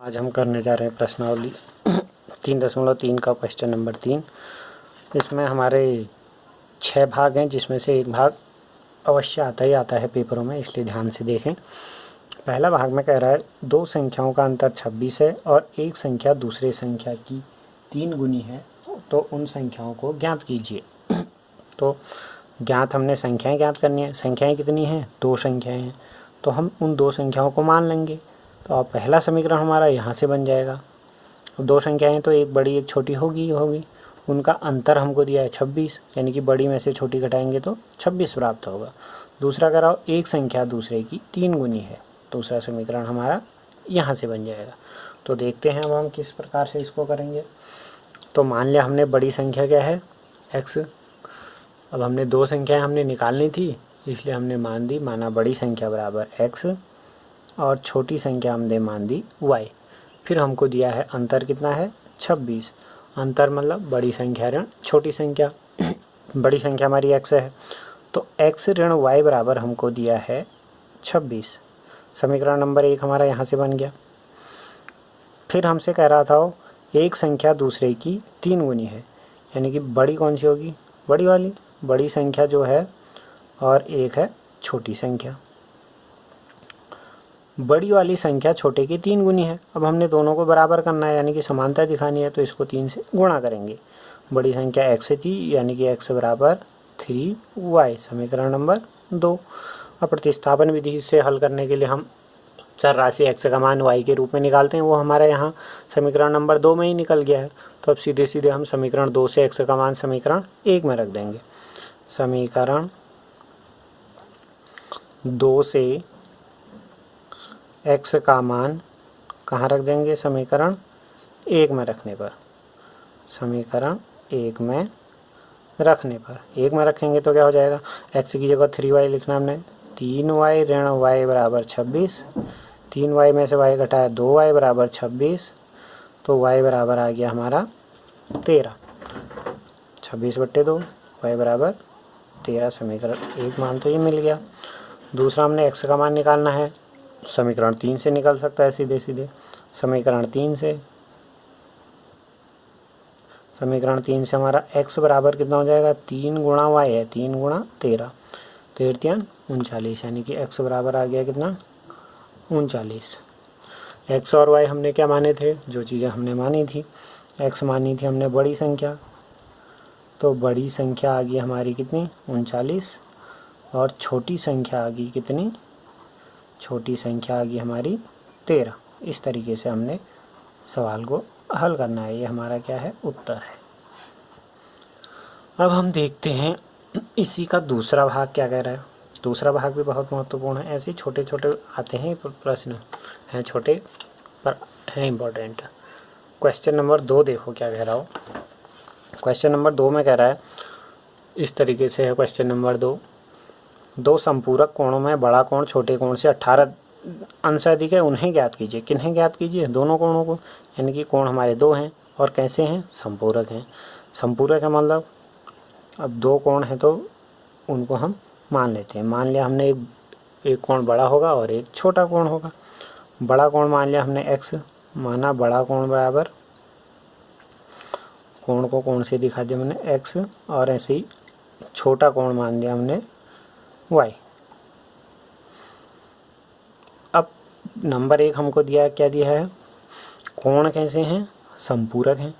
आज हम करने जा रहे हैं प्रश्नावली 3.3 का क्वेश्चन नंबर 3। इसमें हमारे 6 भाग हैं, जिसमें से एक भाग अवश्य आता ही आता है पेपरों में, इसलिए ध्यान से देखें। पहला भाग में कह रहा है दो संख्याओं का अंतर 26 है और एक संख्या दूसरे संख्या की 3 गुनी है, तो उन संख्याओं को ज्ञात कीजिए। तो ज्ञात हमने संख्याएं ज्ञात करनी है। संख्याएं कितनी हैं? 2 संख्याएं हैं, तो हम उन 2 संख्याओं को मान लेंगे। तो अब पहला समीकरण हमारा यहाँ से बन जाएगा। 2 संख्याएं तो एक बड़ी एक छोटी होगी, उनका अंतर हमको दिया है 26, यानी कि बड़ी में से छोटी घटाएंगे तो 26 प्राप्त होगा। दूसरा कह रहा हो एक संख्या दूसरे की 3 गुनी है, दूसरा समीकरण हमारा यहाँ से बन जाएगा। तो देखते हैं अब हम किस प्रकार से इसको करेंगे। तो मान लिया हमने बड़ी संख्या क्या है, x। अब हमने 2 संख्याएं हमने निकालनी थी, इसलिए हमने माना बड़ी संख्या बराबर x और छोटी संख्या हमने मान दी y। फिर हमको दिया है अंतर कितना है, 26। अंतर मतलब बड़ी संख्या ऋण छोटी संख्या। बड़ी संख्या हमारी x है, तो x ऋण y बराबर हमको दिया है 26। समीकरण नंबर 1 हमारा यहाँ से बन गया। फिर हमसे कह रहा था एक संख्या दूसरे की 3 गुनी है, यानी कि बड़ी कौन सी होगी, बड़ी वाली, बड़ी संख्या जो है, और एक है छोटी संख्या। बड़ी वाली संख्या छोटे की 3 गुनी है। अब हमने दोनों को बराबर करना है, यानी कि समानता दिखानी है, तो इसको 3 से गुणा करेंगे। बड़ी संख्या x थी, यानी कि x बराबर 3y, समीकरण नंबर 2। अब प्रतिस्थापन विधि से हल करने के लिए हम चर राशि x का मान y के रूप में निकालते हैं, वो हमारा यहाँ समीकरण नंबर 2 में ही निकल गया है। तो अब सीधे सीधे हम समीकरण 2 से x का मान समीकरण 1 में रख देंगे। समीकरण 2 से x का मान कहाँ रख देंगे, समीकरण 1 में रखने पर। समीकरण 1 में रखने पर 1 में रखेंगे तो क्या हो जाएगा, x की जगह 3y लिखना हमने, 3y ऋण y बराबर 26। 3y में से y घटाया 2y बराबर 26, तो y बराबर आ गया हमारा 13। 26/2 y बराबर 13। समीकरण 1 मान तो ये मिल गया। दूसरा हमने x का मान निकालना है, समीकरण 3 से निकल सकता है सीधे सीधे। समीकरण 3 से हमारा x बराबर कितना हो जाएगा, 3 गुणा y है, 3 गुणा 13, 13 39, यानी कि x बराबर आ गया कितना, 39। x और y हमने क्या माने थे, जो चीज़ें हमने मानी थी। x मानी थी हमने बड़ी संख्या, तो बड़ी संख्या आ गई हमारी कितनी, 39, और छोटी संख्या आ गई कितनी, छोटी संख्या आ गई हमारी 13। इस तरीके से हमने सवाल को हल करना है। ये हमारा क्या है, उत्तर है। अब हम देखते हैं इसी का दूसरा भाग क्या कह रहा है। दूसरा भाग भी बहुत महत्वपूर्ण है। ऐसे छोटे छोटे आते हैं प्रश्न, हैं छोटे पर हैं इम्पोर्टेंट। क्वेश्चन नंबर 2 देखो क्या कह रहा हो। क्वेश्चन नंबर 2 में कह रहा है, इस तरीके से है क्वेश्चन नंबर 2। दो संपूरक कोणों में बड़ा कोण छोटे कोण से 18 अंश अधिक है, उन्हें ज्ञात कीजिए। किन्हें ज्ञात कीजिए, दोनों कोणों को, यानी कि कोण हमारे 2 हैं और कैसे हैं, संपूरक हैं। संपूरक है मतलब अब 2 कोण हैं तो उनको हम मान लेते हैं। मान लिया हमने एक कोण बड़ा होगा और एक छोटा कोण होगा। बड़ा कोण मान लिया हमने x, माना बड़ा कोण बराबर, कोण को कोण से दिखा दिया हमने x, और ऐसे ही छोटा कोण मान लिया हमने y। अब नंबर 1 हमको दिया, क्या दिया है, कोण कैसे हैं, संपूरक हैं,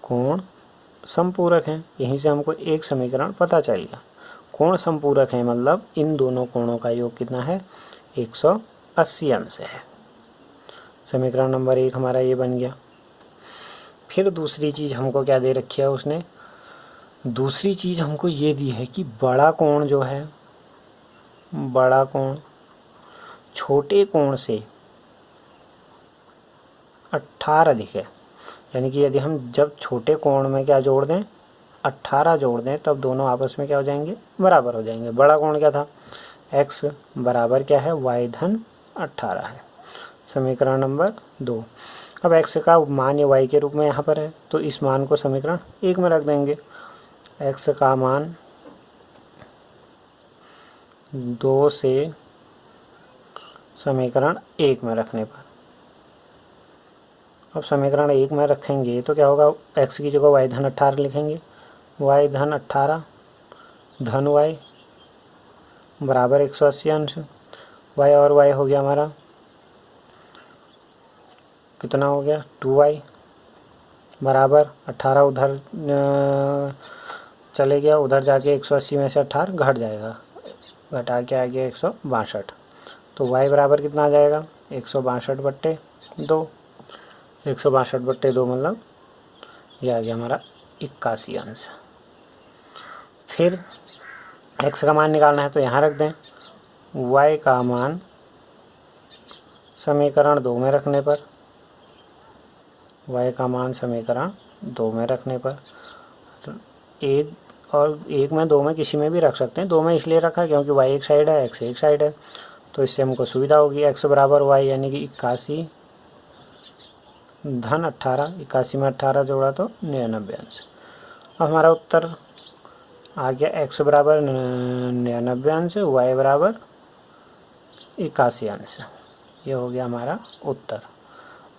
कोण संपूरक हैं। यहीं से हमको एक समीकरण पता चल गया। कोण संपूरक है मतलब इन दोनों कोणों का योग कितना है, 180 अंश है। समीकरण नंबर 1 हमारा ये बन गया। फिर दूसरी चीज़ हमको क्या दे रखी है उसने, दूसरी चीज़ हमको ये दी है कि बड़ा कोण जो है, बड़ा कोण छोटे कोण से 18 अधिक है। यानी कि यदि हम जब छोटे कोण में क्या जोड़ दें, 18 जोड़ दें, तब दोनों आपस में क्या हो जाएंगे, बराबर हो जाएंगे। बड़ा कोण क्या था, x बराबर क्या है, y धन 18 है। समीकरण नंबर 2। अब x का मान ये y के रूप में यहाँ पर है, तो इस मान को समीकरण 1 में रख देंगे। x का मान 2 से समीकरण 1 में रखने पर अब समीकरण 1 में रखेंगे तो क्या होगा, x की जगह y धन 18 लिखेंगे, y धन 18 धन y बराबर 180 अंश, y और y हो गया हमारा कितना हो गया 2y बराबर 18 उधर चले गया, उधर जाके 180 में से 18 घट जाएगा, घटा के आ गया 162। तो y बराबर कितना आ जाएगा 162/2, 162/2 मतलब ये आ गया हमारा 81 अंश। फिर x का मान निकालना है तो यहाँ रख दें, y का मान समीकरण 2 में रखने पर, y का मान समीकरण 2 में रखने पर, एक और एक में 2 में किसी में भी रख सकते हैं, 2 में इसलिए रखा क्योंकि y एक साइड है x एक साइड है, तो इससे हमको सुविधा होगी। x बराबर y यानी कि 81 धन 18, 81 में 18 जोड़ा तो 99 अंश। अब हमारा उत्तर आ गया x बराबर 99 अंश, y बराबर 81 अंश। ये हो गया हमारा उत्तर।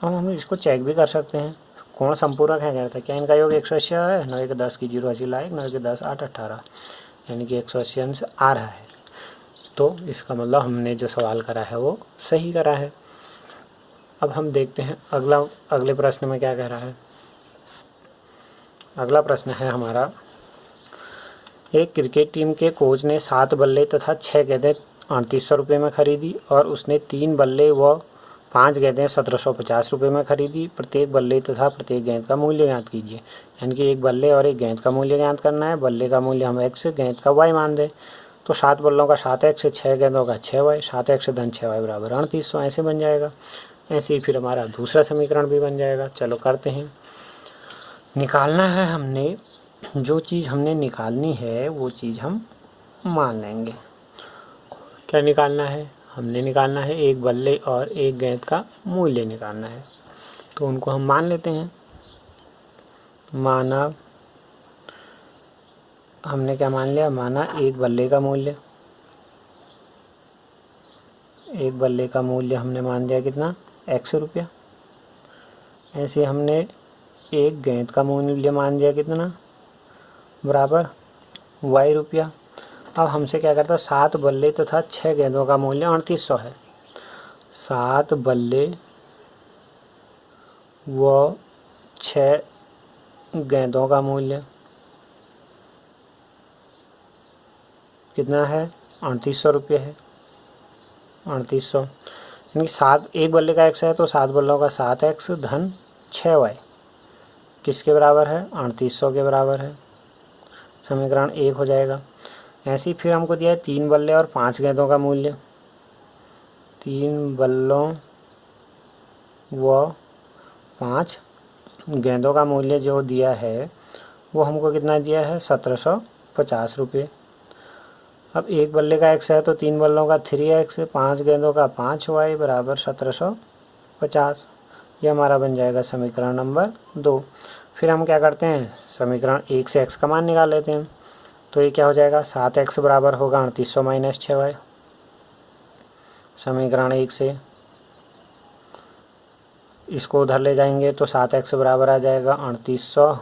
अब हम इसको चेक भी कर सकते हैं, कोण संपूरक है कहता है, क्या इनका योग 180 आ रहा है, 9 के 10 की 0 80 लाएक, 9 के 10 8 18 यानी कि 180 अंश आ रहा है। तो इसका मतलब हमने जो सवाल करा है वो सही करा है। अब हम देखते हैं अगले प्रश्न में क्या कह रहा है। अगला प्रश्न है हमारा, एक क्रिकेट टीम के कोच ने 7 बल्ले तथा 6 गेंदें 3800 रुपये में खरीदी और उसने 3 बल्ले व 5 गेंदें 1750 रुपये में खरीदी। प्रत्येक बल्ले तथा प्रत्येक गेंद का मूल्य ज्ञात कीजिए। यानी कि एक बल्ले और एक गेंद का मूल्य ज्ञात करना है। बल्ले का मूल्य हम x, गेंद का y मान दें, तो 7 बल्लों का 7x, 6 गेंदों का 6y, 7x धन 6y बराबर 3800 ऐसे बन जाएगा। ऐसे ही फिर हमारा दूसरा समीकरण भी बन जाएगा। चलो करते हैं। निकालना है हमने, जो चीज़ हमने निकालनी है वो चीज़ हम मान लेंगे। क्या निकालना है, हमने निकालना है एक बल्ले और एक गेंद का मूल्य निकालना है, तो उनको हम मान लेते हैं। माना, हमने क्या मान लिया, माना एक बल्ले का मूल्य, एक बल्ले का मूल्य हमने मान दिया कितना, x रुपया। ऐसे हमने एक गेंद का मूल्य मान दिया कितना, बराबर y रुपया। अब हमसे क्या करता है, 7 बल्ले तथा 6 गेंदों का मूल्य 3800 है। 7 बल्ले व 6 गेंदों का मूल्य कितना है, 3800 रुपये है। 3800 यानी 7, एक बल्ले का x है तो 7 बल्लों का 7x धन 6y किसके बराबर है, 3800 के बराबर है। समीकरण 1 हो जाएगा। ऐसे ही फिर हमको दिया है 3 बल्ले और 5 गेंदों का मूल्य। 3 बल्लों व 5 गेंदों का मूल्य जो दिया है वो हमको कितना दिया है, 1750 रुपये। अब एक बल्ले का x है तो 3 बल्लों का 3x, 5 गेंदों का 5y बराबर 1750। ये हमारा बन जाएगा समीकरण नंबर 2। फिर हम क्या करते हैं, समीकरण 1 से x का मान निकाल लेते हैं। तो ये क्या हो जाएगा, 7x बराबर होगा 3800 माइनस 6y। समीकरण 1 से इसको उधर ले जाएंगे तो 7x बराबर आ जाएगा 3800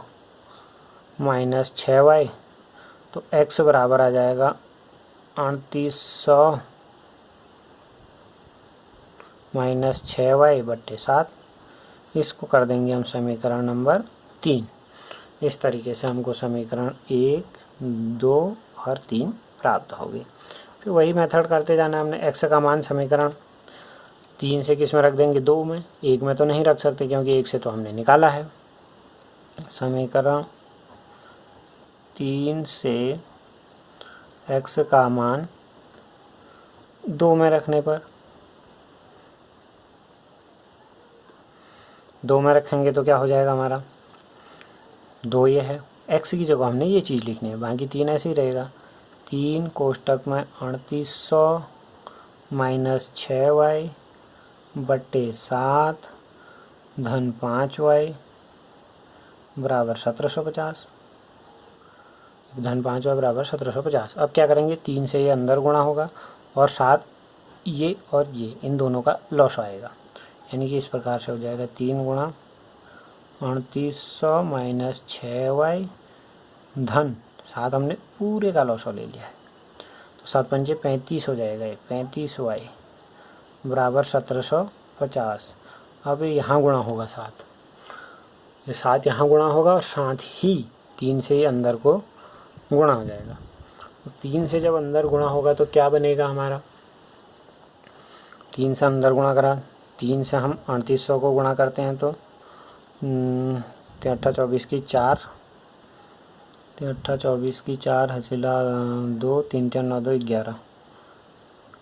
माइनस 6y, तो x बराबर आ जाएगा 3800 माइनस 6y बट्टे 7। इसको कर देंगे हम समीकरण नंबर 3। इस तरीके से हमको समीकरण 1, 2 और 3 प्राप्त होगी। फिर वही मेथड करते जाना। हमने x का मान समीकरण 3 से किस में रख देंगे, 2 में। 1 में तो नहीं रख सकते क्योंकि 1 से तो हमने निकाला है। समीकरण 3 से x का मान 2 में रखने पर, 2 में रखेंगे तो क्या हो जाएगा हमारा, 2 ये है, x की जगह हमने ये चीज़ लिखनी है, बाकी 3 ऐसे ही रहेगा। 3 कोष्टक में 3800 माइनस 6y बट्टे 7 धन 5y बराबर 1750, धन 5y बराबर 1750। अब क्या करेंगे, 3 से ये अंदर गुणा होगा और 7 ये और ये इन दोनों का लॉस आएगा, यानी कि इस प्रकार से हो जाएगा 3 गुणा 3800 माइनस 6y धन 7 हमने पूरे का लॉसो ले लिया है, तो 7 पंजे 35 हो जाएगा। ये 35y बराबर 1750। अब यहाँ गुणा होगा 7, ये 7 यहाँ गुणा होगा और साथ ही 3 से ही अंदर को गुणा हो जाएगा। 3 से जब अंदर गुणा होगा तो क्या बनेगा हमारा, 3 से अंदर गुणा करा, 3 से हम 3800 को गुणा करते हैं तो 8 24 की 4, 8 24 की 4 हसीला 2, 3 3 9 2 11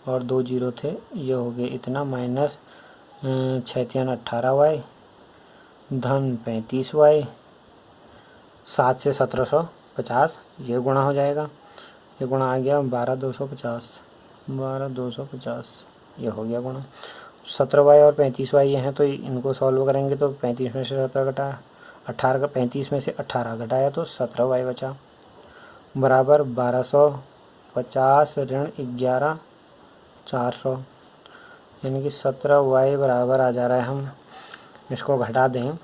और 2 जीरो थे, ये हो गए इतना, माइनस 6 3 18y धन 35y, 7 से 1750, ये गुणा हो जाएगा, ये गुणा आ गया 12250, 12250 ये हो गया गुणा। 17y और 35y ये हैं, तो इनको सॉल्व करेंगे तो 35 में से 17 घटा 18 35 में से 18 घटाया तो 17y बचा, बराबर 1250 ऋण 11 400, यानी कि 17y बराबर आ जा रहा है। हम इसको घटा दें,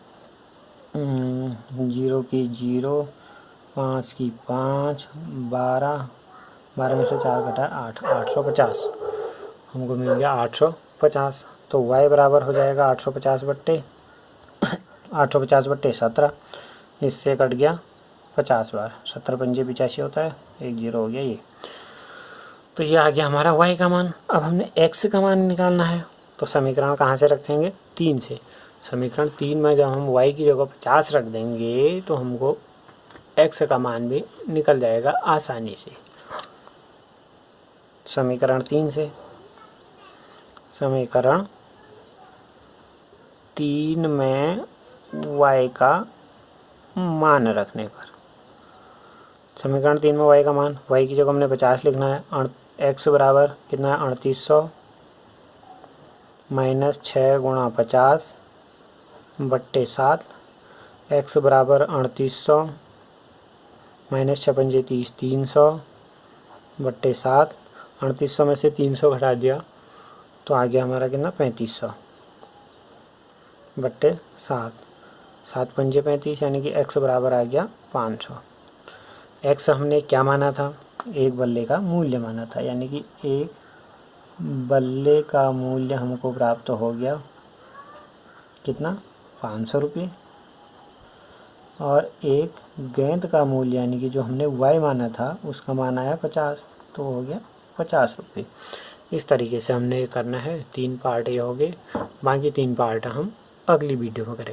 0 की 0, 5 की 5, 12 में से 4 घटा 8, 850 हमको मिल गया 850। तो y बराबर हो जाएगा 850 बट्टे 17, इससे कट गया 50 बार, 17 पंजे 85 होता है, 1 जीरो हो गया ये। तो ये आ गया हमारा y का मान। अब हमने x का मान निकालना है, तो समीकरण कहाँ से रखेंगे, 3 से। समीकरण 3 में जब हम y की जगह 50 रख देंगे तो हमको x का मान भी निकल जाएगा आसानी से। समीकरण 3 से, समीकरण 3 में y का मान रखने पर, समीकरण 3 में y का मान, y की जगह हमने 50 लिखना है, x बराबर कितना है 3800 माइनस 6 गुणा 50 बट्टे 7, x बराबर 3800 माइनस 6 पंजे 30, 300 बट्टे 7, 3800 में से 300 घटा दिया तो आ गया हमारा कितना 3500 बट्टे 7, 7 पंजे 35, यानी कि x बराबर आ गया 500। x हमने क्या माना था, एक बल्ले का मूल्य माना था, यानी कि एक बल्ले का मूल्य हमको प्राप्त हो गया कितना 500 रुपये, और एक गेंद का मूल्य यानी कि जो हमने y माना था उसका मान आया 50, तो हो गया 50 रुपये। इस तरीके से हमने करना है। 3 पार्ट ये हो गए, बाकी 3 पार्ट हम अगली वीडियो में करेंगे।